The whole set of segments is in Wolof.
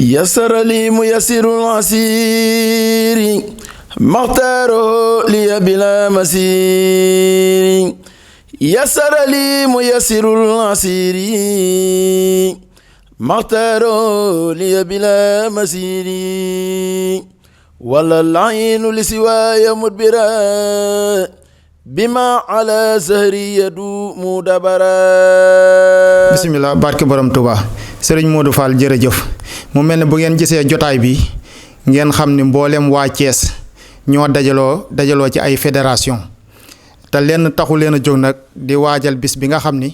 يسر لي ميسر العسير مختاره لي بلا مسير يسر لي ميسر العسير مختاره لي بلا مسير ولا العين لسواي مدبرا بما على زهري يدوم دبرا. bisimilah barke borom Touba sëriñ Modou Fall jërëjëf mu mel ne bu ngeen gisee jotaay bi ngeen xam ni mboolem waa Thiès ñoo dajaloo ci ay fédération te lenn taxu leen a jóg nag di waajal bis bi nga xam ni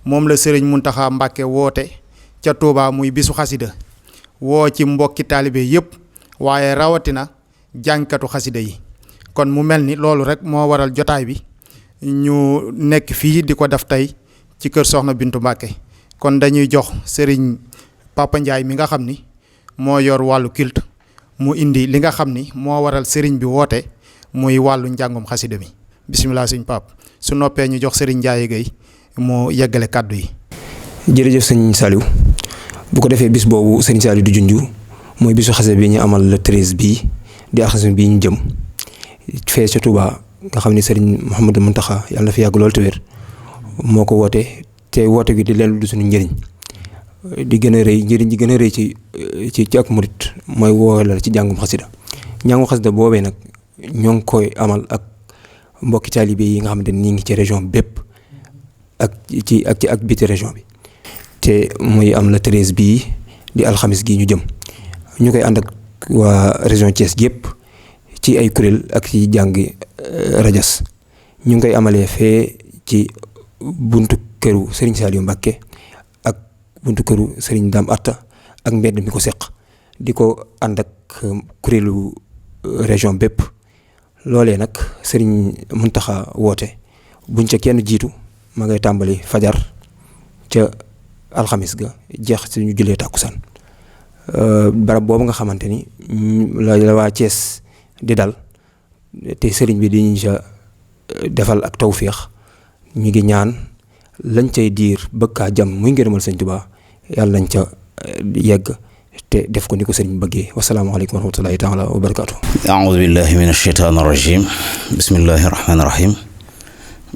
moom la sëriñ Mountakha Mbacké woote ca Touba muy bisu xasida woo ci mbokki taalibe yépp waaye rawatina jànkatu xasida yi kon mu mel ni loolu rek moo waral jotaay bi ñu nekk fii di ko def tey ci kër Soxna Bintu Mbacké kon dañuy jox sëriñ Papa Ndiaye mi nga xam ni moo yor wàllu culte mu indi li nga xam ni moo waral sëriñ bi woote muy wàllu njàngum xasida mi bisimilah sëñ Pap su noppee ñu jox sëriñ Ndiaye Gueye mu yeggale kàddu yi. jërëjëf sëñ Saliou bu ko defee bis boobu sëñ Saliou du junju mooy bisu xasida bi ñu amal le 13 bii di alxames bii ñu jëm fee ca Touba nga xam ni sëriñ Mouhamadou Mountakha yàlla na fi yàgg lool te wér moo ko woote te woote gi di leen du suñu njëriñ di gën a rëy njëriñ ji gën a rëy ci ak murit mooy woo la ci jàngum xasida njàngum xasida boobee nag ñoo ngi koy amal ak mbokki taalibe yi nga xamante ni ñi ngi ci région bépp ak biti région bi te muy am la 13 bii di alxamis gi ñu jëm ñu koy ànd ak waa région Thiès yëpp ci ay kuréel ak ci jàngi rajas ñu ngi koy amalee fee ci buntu këru Serigne Saliou Mbacké ak buntu këru Serigne Dame Atta ak mbedd mi ko seq di ko ànd ak kuréelu région bépp loolee nag Serigne Mountakha woote buñ ca kenn jiitu ma ngay tàmbali fajar ca alxamis ga jeex suñu julee tàkkusaan barab boobu nga xamante ni la waa Thiès di dal te sëriñ bi di ñu ca defal ak tawféex ñu ngi ñaan lañ cay diir bëgg kaa jàmm muy ngërëmal sëñ Tuubaa yàlla nañ ca yegg te def ko ni ko sëriñ bëggee wasalaamaaleykum wa rahmatullahi taala wa barakaatu. aoudu billahi min asheytaan arrajim bismillahi rahmaani rahim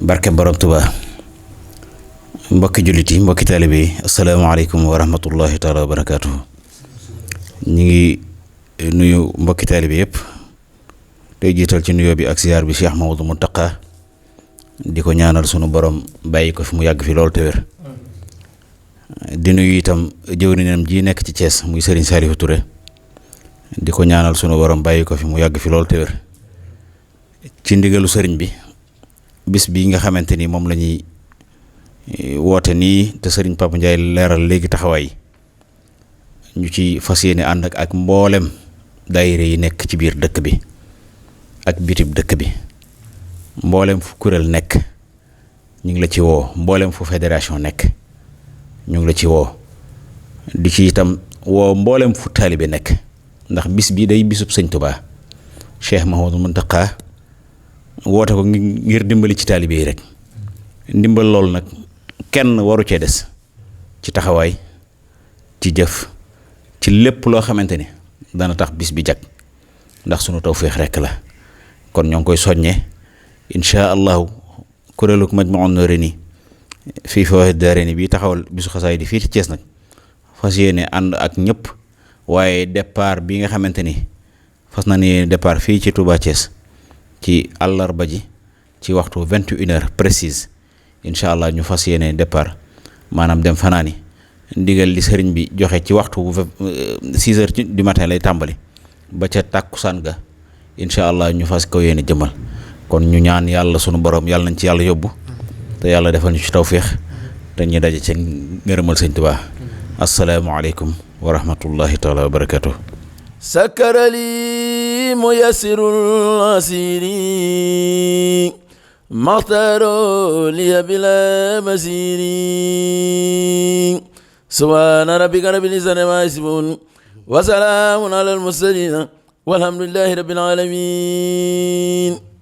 barke borom Tuubaa mbokki jullit yi mbokki taalibe yi asalaamaaleykum wa rahmatullahi taala wa barakaatu. ñu ngi nuyu mbokki taalibe yëpp tey jiital ci nuyoo bi ak ziyaar bi Cheikh Mamadou Mountakha di ko ñaanal sunu borom bàyyi ko fi mu yàgg fi loolu te wér di nuyu itam jëwriñam ji nekk ci Thiès muy Serigne Saliou Touré di ko ñaanal sunu borom bàyyi ko fi mu yàgg fi loolu te wér ci ndigalu sëriñ bi bis bi nga xamante ni moom la ñuy woote nii te sëriñ Papa Ndiaye leeral léegi taxawaay ñu ci fas yéene ànd ak mboolem daayira yi nekk ci biir dëkk bi ak bitib dëkk bi mboolem fu kuréel nekk ñu ngi la ci woo mboolem fu fédération nekk ñu ngi la ci woo di ci itam woo mboolem fu taalibe nekk ndax bis bi day bisub sëñ Tuubaa Cheikh Mouhamadou Mountakha woote ko ngir dimbali ci taalibe yi rek ndimbal loolu nag kenn waru cee des ci taxawaay ci jëf ci lépp loo xamante ni dana tax bis bi jag ndax sunu tawféex rekk la kon ñoo ngi koy soññee incha allahu kuréelug Majmahun Nurayni fii Fawaa'id Daarayni bii taxawal bisu xasaay di fii ci Thiès nag fas yéene ànd ak ñëpp waaye départ bi nga xamante ni fas na ni départ fii ci Touba Thiès ci àllarba ji ci waxtu 21h précise incha allah ñu fas yéene départ maanaam dem fanaani ndigal li sëriñ bi joxe ci waxtu 6h du matin lay tàmbali ba ca tàkkusaan ga incha allah ñu fas ko yéene jëmal kon ñu ñaan yàlla sunu borom yàlla nañ ci yàlla yóbbu te yàlla defal ñu ci tawféex te ñu daje ci ngërëmal sëñ Tuubaa asalaamualeykum wa rahmatullahi taala wa barakatuh. sakarali muyassirul asiri maxtaro liya bila masiri subhaana rabbika rabbil izzati ammaa yasifuun wa salaamun alal mursaliin walhamdulillahi rabbil aalamiin